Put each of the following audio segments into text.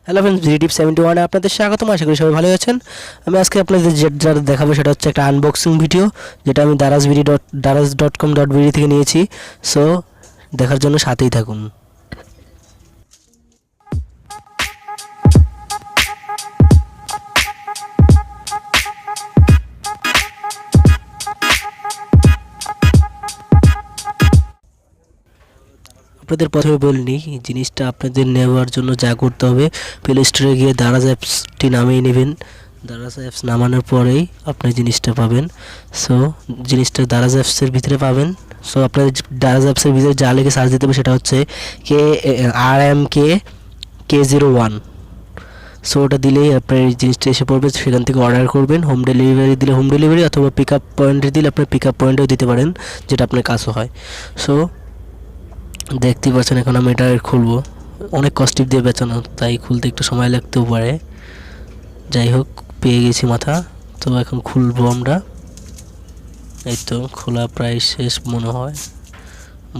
Hello friends, video 71 এ আপনাদের স্বাগতম। আশা করি সবাই ভালো আছেন। আমি আজকে আপনাদের যেটা দেখাবো সেটা হচ্ছে একটা আনবক্সিং ভিডিও, যেটা আমি darazcom.bd থেকে নিয়েছি। সো দেখার জন্য সাথেই থাকুন। আপনাদের প্রথমে বলিনি, জিনিসটা আপনাদের নেওয়ার জন্য যা করতে হবে, প্লে স্টোরে গিয়ে দারাজ অ্যাপসটি নামিয়ে নেবেন। দারাজ অ্যাপস নামানোর পরেই আপনি জিনিসটা পাবেন। সো জিনিসটা দারাজ অ্যাপসের ভিতরে পাবেন। সো আপনার দারাজ অ্যাপসের ভিতরে যা লিখে সার্চ দিতে হবে সেটা হচ্ছে RMK-K01। সো ওটা দিলেই আপনার এই জিনিসটা এসে পড়বে। সেখান থেকে অর্ডার করবেন। হোম ডেলিভারি দিলে হোম ডেলিভারি, অথবা পিক আপ পয়েন্টে দিলে আপনি পিক আপ পয়েন্টেও দিতে পারেন, যেটা আপনার কাছে হয়। সো দেখতেই পাচ্ছেন, এখন আমি এটা খুলবো। অনেক কস্টিপ দিয়ে বেচানো, তাই খুলতে একটু সময় লাগতেও পারে। যাই হোক, পেয়ে গেছি মাথা। তো এখন খুলবো আমরা। এই তো খোলা প্রায় শেষ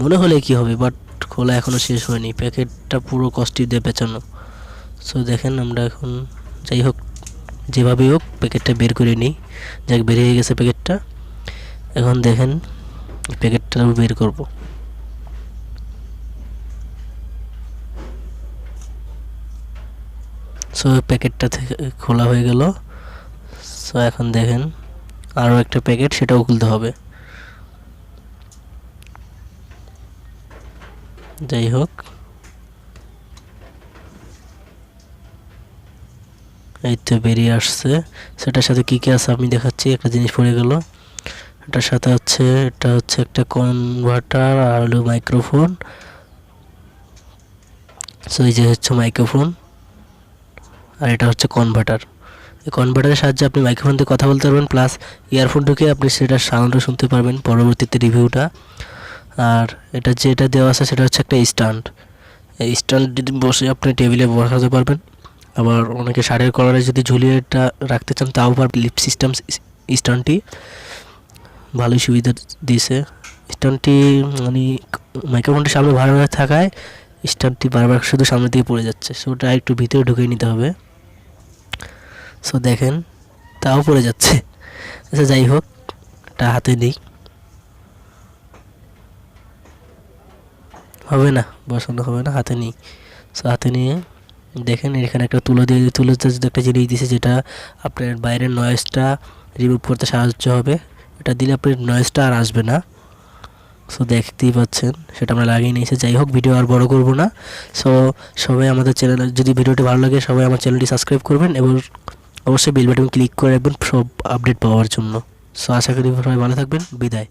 মনে হলে কি হবে, বাট খোলা এখনও শেষ হয়নি। প্যাকেটটা পুরো কস্টিপ দিয়ে বেচানো। সো দেখেন, আমরা এখন যাই হোক যেভাবেই হোক প্যাকেটটা বের করে নিই। যাক, বেরিয়ে গেছে প্যাকেটটা। এখন দেখেন প্যাকেটটা বের করব। সো প্যাকেটটা থেকে খোলা হয়ে গেল। সো এখন দেখেন আরও একটা প্যাকেট, সেটাও খুলতে হবে। যাই হোক, এই তো বেরিয়ে আসছে। সেটার সাথে কী কী আছে আমি দেখাচ্ছি। একটা জিনিস পড়ে গেল, এটার সাথে এটা হচ্ছে একটা কনভার্টার আর হলো মাইক্রোফোন। সো এই যে হচ্ছে মাইক্রোফোন, আর এটা হচ্ছে কনভার্টার। এই কনভার্টারের সাহায্যে আপনি মাইক্রোফোন দিয়ে কথা বলতে পারবেন, প্লাস ইয়ারফোন ঢুকে আপনি সেটার সাউন্ডও শুনতে পারবেন পরবর্তীতে রিভিউটা। আর এটা যেটা দেওয়া আছে সেটা হচ্ছে একটা স্ট্যান্ড। এই স্ট্যান্ড যদি বসে আপনি টেবিলে বসাতে পারবেন। আবার অনেকে শাড়ির কলারে যদি ঝুলিয়ে এটা রাখতে চান তাও পারবেন। লিপ সিস্টেম স্ট্যান্ডটি ভালোই সুবিধা দিয়েছে। স্ট্যান্ডটি মানে মাইক্রোফোনটি সামনে ভাড়া থাকায় স্ট্যান্ডটি বারবার শুধু সামনে দিয়ে পড়ে যাচ্ছে। সো ওটা একটু ভিতরে ঢুকিয়ে নিতে হবে। সো দেখেন, তাও পড়ে যাচ্ছে। আচ্ছা যাই হোক, এটা হাতে নিই। হবে না, বসানো হবে না, হাতে নিই। সো হাতে নিয়ে দেখেন এখানে একটা তুলোতে একটা জিনিস দিয়েছে, যেটা আপনার বাইরের নয়েজটা রিমুভ করতে সাহায্য হবে। এটা দিলে আপনার নয়েজটা আর আসবে না। সো দেখতেই পাচ্ছেন, সেটা আমরা লাগিয়ে নিয়েছি। যাই হোক, ভিডিও আর বড় করব না। সো সবাই আমাদের চ্যানেল, যদি ভিডিওটি ভালো লাগে সবাই আমার চ্যানেলটি সাবস্ক্রাইব করবেন এবং অবশ্যই বেল বাটন ক্লিক করে রাখবেন সব আপডেট পাওয়ার জন্য। সো আশা করি সবাই ভালো থাকবেন। বিদায়।